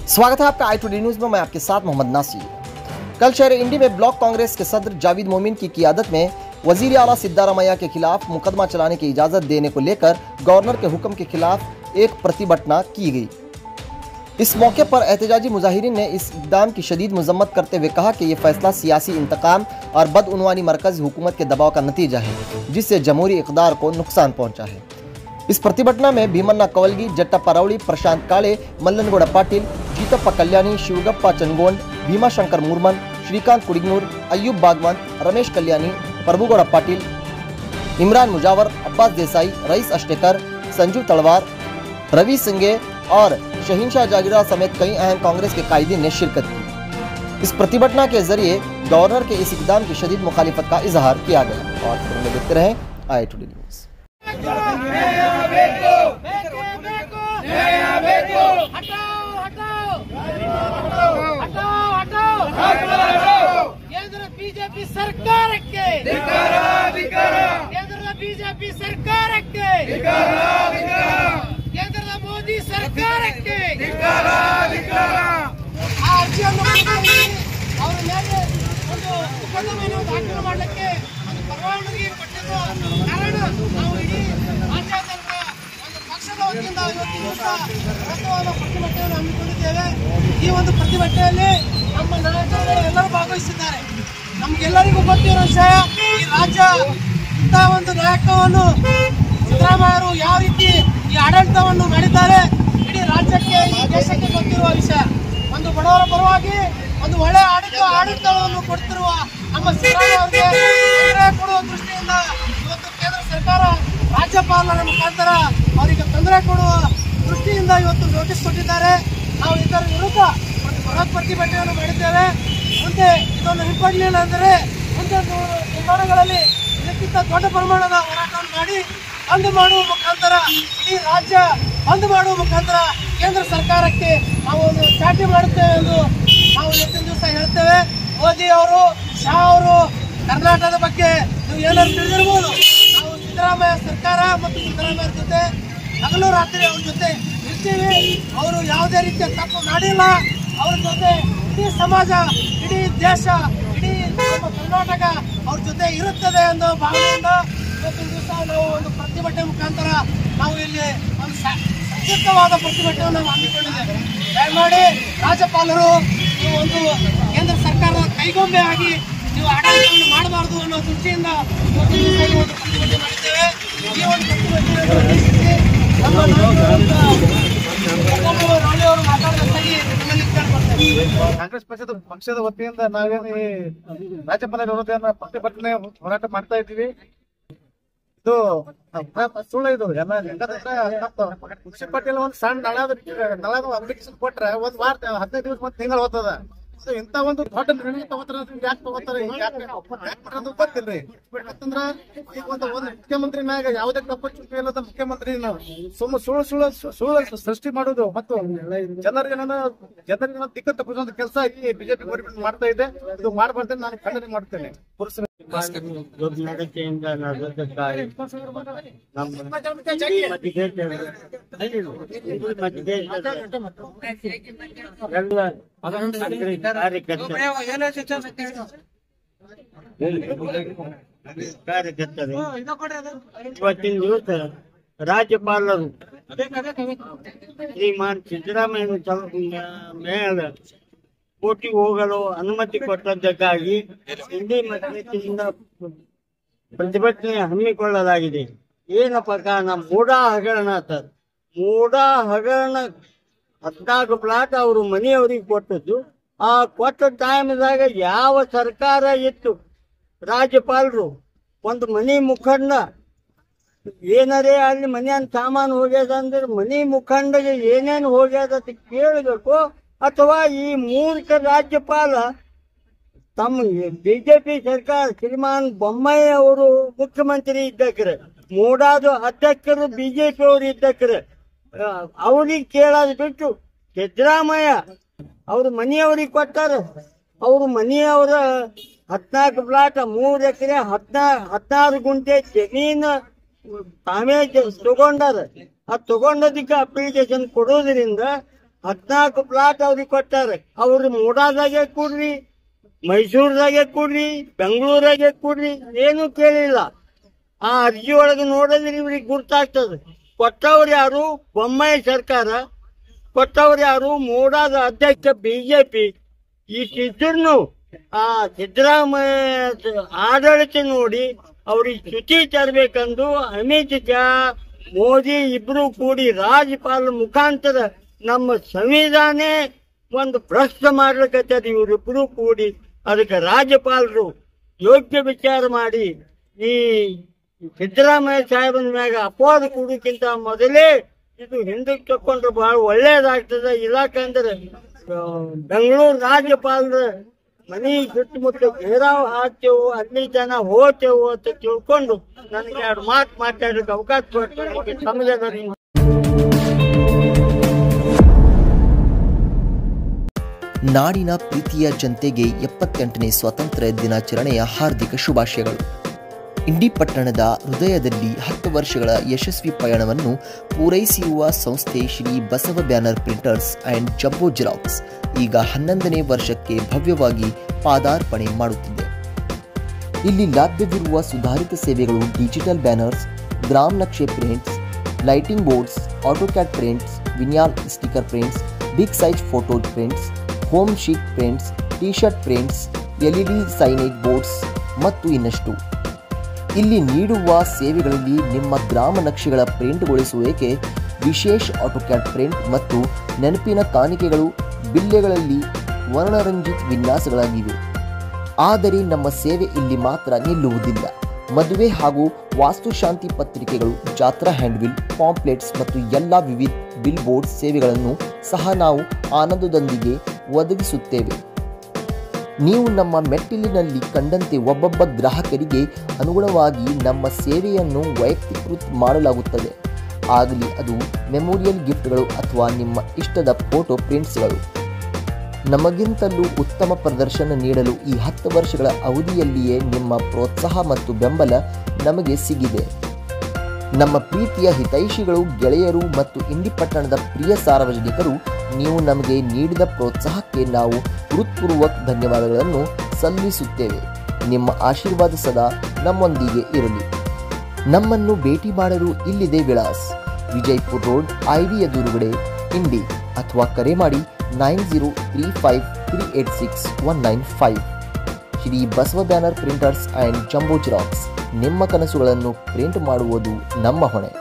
स्वागत है आपका i2D न्यूज में। मैं आपके साथ मोहम्मद नासिर। कल शहर इंडी में ब्लॉक कांग्रेस के सदर जावेद मोमिन की क़ियादत में वजीर आला सिद्धारमैया के खिलाफ मुकदमा चलाने की इजाजत देने को लेकर गवर्नर के हुक्म के खिलाफ एक प्रतिभटना की गई। इस मौके पर एहतजाजी मुजाहिरीन ने इस इक़दाम की शदीद मजम्मत करते हुए कहा कि यह फैसला सियासी इंतकाम और बदउनवानी मरकज़ी हुकूमत के दबाव का नतीजा है, जिससे जमहूरी इक़दार को नुकसान पहुंचा है। इस प्रतिभटना में भीमन्ना कवलगी, जट्टा परावड़ी, प्रशांत काळे, मल्लनगौड़ पाटिल, जीतप्पा कल्याणी, शिवगप्पा चनगोंड, भीमाशंकर मुर्मन, श्रीकांत कुडिगनूर, अय्यूब बागवान, रमेश कल्याणी, प्रभुगौड़ पाटिल, इमरान मुजावर, अब्बास देसाई, रईस अष्टेकर, संजू तलवार, रवि सिंगे और शहीनशाह जागीरा समेत कई अहम कांग्रेस के कायदीन ने शिरकत की। इस प्रतिभटना के जरिए गवर्नर के इस इक़दाम की शदीद मुखालिफत का इजहार किया गया। और फिर देखते रहें i2D न्यूज। बीजेपी सरकार के बीजेपी सरकार के ಕೇಂದ್ರದ ಮೋದಿ ಸರ್ಕಾರಕ್ಕೆ ಅವರ ಮೇಲೆ ಒಂದು ಮುಕದ್ದಮೆಯನ್ನು ದಾಖಲು ಮಾಡಲಿಕ್ಕೆ ಒಂದು ಪರವಾನಗಿ ಕೊಟ್ಟಿದ್ದು ಕಾರಣ ನಾವು ಇಡೀ ರಾಜ್ಯಾದ್ಯಂತ ಒಂದು ಪಕ್ಷದ ವತಿಯಿಂದ ಇವತ್ತು ದಿವಸ ಬೃಹತ್ತವಾದ ಪ್ರತಿಭಟನೆಯನ್ನು ಹಮ್ಮಿಕೊಂಡಿದ್ದೇವೆ। ಈ ಒಂದು ಪ್ರತಿಭಟನೆಯಲ್ಲಿ ನಮ್ಮ ನಾಯಕರು ಎಲ್ಲರೂ ಭಾಗವಹಿಸಿದ್ದಾರೆ। ನಮಗೆಲ್ಲರಿಗೂ ಗೊತ್ತಿರೋ ವಿಷಯ, ಈ ರಾಜ್ಯ ಇಂಥ ಒಂದು ನಾಯಕವನ್ನು ಸಿದ್ದರಾಮಯ್ಯರು ಯಾವ ರೀತಿ ಈ ಆಡಳಿತವನ್ನು ಮಾಡಿದ್ದಾರೆ ಇಡೀ ರಾಜ್ಯಕ್ಕೆ, ಈ ದೇಶಕ್ಕೆ ಗೊತ್ತಿರುವ ವಿಷಯ। ಒಂದು ಬಡವರ ಪರವಾಗಿ ಒಂದು ಒಳ್ಳೆ ಆಡಳಿತವನ್ನು ಕೊಡ್ತಿರುವ ನಮ್ಮ ಸಿದ್ದರಾಮಯ್ಯ ಅವರಿಗೆ ತೊಂದರೆ ಕೊಡುವ ದೃಷ್ಟಿಯಿಂದ ಇವತ್ತು ಕೇಂದ್ರ ಸರ್ಕಾರ ರಾಜ್ಯಪಾಲರ ಮುಖಾಂತರ ಅವರಿಗೆ ತೊಂದರೆ ಕೊಡುವ ದೃಷ್ಟಿಯಿಂದ ಇವತ್ತು ನೋಟಿಸ್ ಕೊಟ್ಟಿದ್ದಾರೆ। ನಾವು ಇದರ ವಿರುದ್ಧ ಒಂದು ಬೃಹತ್ ಪ್ರತಿಭಟನೆಯನ್ನು ಮಾಡಿದ್ದೇವೆ। ಮುಂದೆ ಇದನ್ನು ಹಿಂಪಡಲಿಲ್ಲ ಅಂದರೆ ಮುಂದೆ ದಿನಗಳಲ್ಲಿ ಇದಕ್ಕಿಂತ ದೊಡ್ಡ ಪ್ರಮಾಣದ ಹೋರಾಟವನ್ನು ಮಾಡಿ ಬಂದ್ ಮಾಡುವ ಮುಖಾಂತರ, ಇಡೀ ರಾಜ್ಯ ಬಂದ್ ಮಾಡುವ ಮುಖಾಂತರ ಕೇಂದ್ರ ಸರ್ಕಾರಕ್ಕೆ ನಾವು ಒಂದು ಚಾಟಿ ಮಾಡುತ್ತೇವೆ ಎಂದು ನಾವು ಇವತ್ತಿನ ದಿವಸ ಹೇಳ್ತೇವೆ। ಮೋದಿ ಅವರು, ಶಾ ಅವರು ಕರ್ನಾಟಕದ ಬಗ್ಗೆ ನೀವು ಏನಾದ್ರು ತಿಳಿದಿರ್ಬೋದು। ನಾವು ಸಿದ್ದರಾಮಯ್ಯ ಸರ್ಕಾರ ಮತ್ತು ಸಿದ್ದರಾಮಯ್ಯ ಜೊತೆ ಹಗಲು ರಾತ್ರಿ ಅವ್ರ ಜೊತೆ ಇರ್ತೀವಿ। ಅವರು ಯಾವುದೇ ರೀತಿಯ ತಪ್ಪು ಮಾಡಿಲ್ಲ। ಅವ್ರ ಜೊತೆ ಇಡೀ ಸಮಾಜ, ಇಡೀ ದೇಶ, ಇಡೀ ನಮ್ಮ ಕರ್ನಾಟಕ ಅವ್ರ ಜೊತೆ ಇರುತ್ತದೆ ಅನ್ನೋ ಭಾವನೆಯಿಂದ ಇವತ್ತಿನ ದಿವಸ ನಾವು ಒಂದು ಪ್ರತಿಭಟನೆ ಮುಖಾಂತರ ನಾವು ಇಲ್ಲಿ ಒಂದು ಸಂಕ್ಷಿಪ್ತವಾದ ಪ್ರತಿಭಟನೆಯನ್ನು ನಾವು ಹಮ್ಮಿಕೊಂಡಿದ್ದೇವೆ। ದಯಮಾಡಿ ರಾಜ್ಯಪಾಲರು ನೀವು ಒಂದು ಕೇಂದ್ರ ಸರ್ಕಾರದ ಕೈಗೊಂಬೆ ಆಗಿ ನೀವು ಆಡಳಿತವನ್ನು ಮಾಡಬಾರದು ಅನ್ನೋ ದೃಷ್ಟಿಯಿಂದ ಇವತ್ತಿನ ದಿವಸ ಈ ಒಂದು ಪ್ರತಿಭಟನೆ ಮಾಡಿದ್ದೇವೆ। ಈ ಒಂದು ಪ್ರತಿಭಟನೆಯನ್ನು ಉದ್ದೇಶಿಸಿ ನಮ್ಮ ರಾಳಿಯವರು ಮಾತಾಡಬೇಕಾಗಿ ನಿಮ್ಮಲ್ಲಿ ಕೇಳ್ಕೊಳ್ತೇವೆ। ಕಾಂಗ್ರೆಸ್ ಪಕ್ಷದ ವತಿಯಿಂದ ನಾವೇನು ರಾಜ್ಯಪಾಲ ವಿರೋಧ ಪ್ರತಿಭಟನೆ ಹೋರಾಟ ಮಾಡ್ತಾ ಇದ್ದೀವಿ। ಇದು ಸುಳ್ಳು, ಇದು ಖುಷಿ ಪಟೇಲ್ ಒಂದು ಸಣ್ಣ ನಳದ ಅಪ್ಲಿಕೇಶನ್ ಕೊಟ್ರೆ ಒಂದ್ ವಾರ 15 ದಿವಸ ಮತ್ತೆ ತಿಂಗಳು ಹೋಗ್ತದ। ಇಂತ ಒಂದು ದೊಡ್ಡ ನಿರ್ಣಯ ತಗೋತಾರ, ಯಾಕೆ ತಗೋತಾರ ಗೊತ್ತಿಲ್ರಿ। ಯಾಕಂದ್ರ ಈಗ ಒಂದು ಮುಖ್ಯಮಂತ್ರಿ ಮ್ಯಾಗ ಯಾವುದೇ ತಪ್ಪು ಚುಕ್ಕಿ ಇಲ್ಲದ ಮುಖ್ಯಮಂತ್ರಿ ಸುಳ್ಳು ಸೃಷ್ಟಿ ಮಾಡುದು ಮತ್ತು ಜನರಿಗೆ ದಿಕ್ಕ ತಪ್ಪಿಸುವಂತ ಕೆಲಸ ಈ ಬಿಜೆಪಿ ಗೌರ್ಮೆಂಟ್ ಮಾಡ್ತಾ ಇದೆ। ಇದು ಮಾಡಬಾರ್ದು, ನಾನು ಖಂಡನೆ ಮಾಡ್ತೇನೆ। ನಡತೆಯಿಂದ ಕಾರ್ಯಕರ್ತರು ಇವತ್ತಿನ ದಿವಸ ರಾಜ್ಯಪಾಲರು ಶ್ರೀಮಾನ್ ಸಿದ್ದರಾಮಯ್ಯ ಮೇಲೆ ಕೋರ್ಟಿಗೆ ಹೋಗಲು ಅನುಮತಿ ಕೊಟ್ಟದ್ದಕ್ಕಾಗಿ ಇಂಡಿ ಮತದಿಂದ ಪ್ರತಿಭಟನೆ ಹಮ್ಮಿಕೊಳ್ಳಲಾಗಿದೆ। ಏನಪ್ಪ ಕಾರಣ? ಮೂಡಾ ಹಗರಣ ಸರ್, ಮೂಡಾ ಹಗರಣ 14 ಪ್ಲಾಟ್ ಅವರು ಮನೆಯವರಿಗೆ ಕೊಟ್ಟದ್ದು। ಆ ಕೊಟ್ಟ ಟೈಮ್ದಾಗ ಯಾವ ಸರ್ಕಾರ ಇತ್ತು? ರಾಜ್ಯಪಾಲರು ಒಂದು ಮನೆ ಮುಖಂಡ ಏನಾರೇ ಅಲ್ಲಿ ಮನೆಯನ್ ಸಾಮಾನು ಹೋಗ್ಯದಂದ್ರೆ ಮನೆ ಮುಖಂಡಗೆ ಏನೇನು ಹೋಗ್ಯದ ಅಂತ ಕೇಳಬೇಕು, ಅಥವಾ ಈ ಮೂರ್ಖ ರಾಜ್ಯಪಾಲ ತಮ್ಮ ಬಿಜೆಪಿ ಸರ್ಕಾರ ಶ್ರೀಮಾನ್ ಬೊಮ್ಮಾಯಿ ಅವರು ಮುಖ್ಯಮಂತ್ರಿ ಇದ್ದಕ್ರೆ, ಮೂಡಾದ ಅಧ್ಯಕ್ಷರು ಬಿಜೆಪಿ ಅವರು ಇದ್ದಕ್ರೆ, ಅವ್ರಿಗೆ ಕೇಳೋದು ಬಿಟ್ಟು ಸಿದ್ದರಾಮಯ್ಯ ಅವ್ರ ಮನೆಯವ್ರಿಗೆ ಕೊಟ್ಟಾರ। ಅವ್ರ ಮನೆಯವರ 14 ಪ್ಲಾಟ್ 3 ಎಕರೆ 16 ಗುಂಟೆ ಜಮೀನು ತಾವೇ ತಗೊಂಡಾರ। ಆ ತಗೊಂಡದಕ್ಕೆ ಅಪ್ಲಿಕೇಶನ್ ಕೊಡೋದ್ರಿಂದ 14 ಪ್ಲಾಟ್ ಅವ್ರಿಗೆ ಕೊಟ್ಟಾರೆ. ಅವ್ರು ಮೂಡಾದಾಗೆ ಕೊಡ್ರಿ, ಮೈಸೂರದಾಗೆ ಕೊಡ್ರಿ, ಬೆಂಗಳೂರಾಗೆ ಕೊಡ್ರಿ, ಏನು ಕೇಳಿಲ್ಲ. ಆ ಅರ್ಜಿ ಒಳಗೆ ನೋಡಿದ್ರೆ ಇವ್ರಿಗೆ ಗುರ್ತಾಗ್ತದೆ. ಕೊಟ್ಟವ್ರು ಯಾರು? ಬೊಮ್ಮಾಯಿ ಸರ್ಕಾರ. ಕೊಟ್ಟವ್ರು ಯಾರು? ಮೂಡಾದ ಅಧ್ಯಕ್ಷ ಬಿಜೆಪಿ. ಇಷ್ಟಿದ್ರು ಆ ಸಿದ್ದರಾಮಯ್ಯ ಆಡಳಿತ ನೋಡಿ ಅವ್ರಿಗೆ ಚ್ಯುತಿ ತರಬೇಕಂದು ಅಮಿತ್ ಶಾ, ಮೋದಿ ಇಬ್ರು ಕೂಡಿ ರಾಜ್ಯಪಾಲ ಮುಖಾಂತರ ನಮ್ಮ ಸಂವಿಧಾನ ಒಂದು ಭ್ರಷ್ಟ ಮಾಡ್ಲಿಕ್ಕತ್ತದ. ಇವರಿಬ್ರು ಕೂಡಿ ಅದಕ್ಕೆ ರಾಜ್ಯಪಾಲರು ಯೋಗ್ಯ ವಿಚಾರ ಮಾಡಿ ಈ ಸಿದ್ದರಾಮಯ್ಯ ಸಾಹೇಬನ ಮ್ಯಾಗ ಅಪವಾದ ಕೊಡೋಕ್ಕಿಂತ ಮೊದಲೇ ಇದು ಹಿಂದಕ್ಕೆ ತಕೊಂಡ್ರೆ ಬಹಳ ಒಳ್ಳೇದಾಗ್ತದೆ. ಇಲಾಖಂದ್ರೆ ಬೆಂಗಳೂರು ರಾಜ್ಯಪಾಲರ ಮನಿ ಸುತ್ತಮುತ್ತ ಘೇರಾವ್ ಹಾಕ್ತೇವು, ಅಲ್ಲಿ ಜನ ಹೋಗ್ತೇವು ಅಂತ ತಿಳ್ಕೊಂಡು ನನಗೆ 2 ಮಾತು ಮಾತಾಡೋಕೆ ಅವಕಾಶ ಕೊಡ್ತಾರೆ. ಸಮಯದಲ್ಲಿ ನಾಡಿನ ಪ್ರೀತಿಯ ಜನತೆಗೆ 78ನೇ ಸ್ವಾತಂತ್ರ್ಯ ದಿನಾಚರಣೆಯ ಹಾರ್ದಿಕ ಶುಭಾಶಯಗಳು. ಇಂಡಿ ಪಟ್ಟಣದ ಹೃದಯದಲ್ಲಿ 10 ವರ್ಷಗಳ ಯಶಸ್ವಿ ಪಯಣವನ್ನು ಪೂರೈಸಿರುವ ಸಂಸ್ಥೆ Shri Basava banner printers and jumbo xerox ಈಗ 11ನೇ ವರ್ಷಕ್ಕೆ ಭವ್ಯವಾಗಿ ಪಾದಾರ್ಪಣೆ ಮಾಡುತ್ತಿದೆ. ಇಲ್ಲಿ ಲಭ್ಯವಿರುವ ಸುಧಾರಿತ ಸೇವೆಗಳು ಡಿಜಿಟಲ್ ಬ್ಯಾನರ್ಸ್, ಗ್ರಾಮ್ ನಕ್ಷೆ prints, lighting boards, AutoCAD prints, vinyl sticker prints, big size photo prints, home sheet prints, T shirt prints, LED signage boards ಮತ್ತು ಇನ್ನಷ್ಟು. ಇಲ್ಲಿ ನೀಡುವ ಸೇವೆಗಳಲ್ಲಿ ನಿಮ್ಮ ಗ್ರಾಮ ನಕ್ಷೆಗಳ ಪ್ರಿಂಟ್ಗೊಳಿಸುವಿಕೆ, ವಿಶೇಷ ಆಟೋಕ್ಯಾಡ್ ಪ್ರಿಂಟ್ ಮತ್ತು ನೆನಪಿನ ಕಾಣಿಕೆಗಳು ಬಿಲ್ಲೆಗಳಲ್ಲಿ ವರ್ಣರಂಜಿತ ವಿನ್ಯಾಸಗಳಾಗಿವೆ. ಆದರೆ ನಮ್ಮ ಸೇವೆ ಇಲ್ಲಿ ಮಾತ್ರ ನಿಲ್ಲುವುದಿಲ್ಲ. ಮದುವೆ ಹಾಗೂ ವಾಸ್ತುಶಾಂತಿ ಪತ್ರಿಕೆಗಳು, ಜಾತ್ರಾ ಹ್ಯಾಂಡ್ಬಿಲ್, ಪಾಂಪ್ಲೆಟ್ಸ್ ಮತ್ತು ಎಲ್ಲ ವಿವಿಧ ಬಿಲ್ ಬೋರ್ಡ್ ಸೇವೆಗಳನ್ನು ಸಹ ನಾವು ಆನಂದದೊಂದಿಗೆ ಒದಗಿಸುತ್ತೇವೆ. ನೀವು ನಮ್ಮ ಮೆಟ್ಟಿಲಿನಲ್ಲಿ ಕಂಡಂತೆ ಒಬ್ಬೊಬ್ಬ ಗ್ರಾಹಕರಿಗೆ ಅನುಗುಣವಾಗಿ ನಮ್ಮ ಸೇವೆಯನ್ನು ವೈಯಕ್ತೀಕೃತ ಮಾಡಲಾಗುತ್ತದೆ. ಆಗಲಿ ಅದು ಮೆಮೋರಿಯಲ್ ಗಿಫ್ಟ್ಗಳು ಅಥವಾ ನಿಮ್ಮ ಇಷ್ಟದ ಫೋಟೋ ಪ್ರಿಂಟ್ಸ್ಗಳು. ನಮಗಿಂತಲೂ ಉತ್ತಮ ಪ್ರದರ್ಶನ ನೀಡಲು ಈ 10 ವರ್ಷಗಳ ಅವಧಿಯಲ್ಲಿಯೇ ನಿಮ್ಮ ಪ್ರೋತ್ಸಾಹ ಮತ್ತು ಬೆಂಬಲ ನಮಗೆ ಸಿಗಿದೆ. ನಮ್ಮ ಪ್ರೀತಿಯ ಹಿತೈಷಿಗಳು, ಗೆಳೆಯರು ಮತ್ತು ಇಂಡಿ ಪಟ್ಟಣದ ಪ್ರಿಯ ಸಾರ್ವಜನಿಕರು, ನೀವು ನಮಗೆ ನೀಡಿದ ಪ್ರೋತ್ಸಾಹಕ್ಕೆ ನಾವು ಹೃತ್ಪೂರ್ವಕ ಧನ್ಯವಾದಗಳನ್ನು ಸಲ್ಲಿಸುತ್ತೇವೆ. ನಿಮ್ಮ ಆಶೀರ್ವಾದ ಸದಾ ನಮ್ಮೊಂದಿಗೆ ಇರಲಿ. ನಮ್ಮನ್ನು ಭೇಟಿ ಮಾಡಲು ಇಲ್ಲಿದೆ ವಿಳಾಸ್: ವಿಜಯಪುರ ರೋಡ್, ಐವಿ ಎದುರುಗಡೆ, ಇಂಡಿ. ಅಥವಾ ಕರೆ ಮಾಡಿ 9035386195. Shri Basava banner printers and jumbo xerox. ನಿಮ್ಮ ಕನಸುಗಳನ್ನು ಪ್ರಿಂಟ್ ಮಾಡುವುದು ನಮ್ಮ ಹೊಣೆ.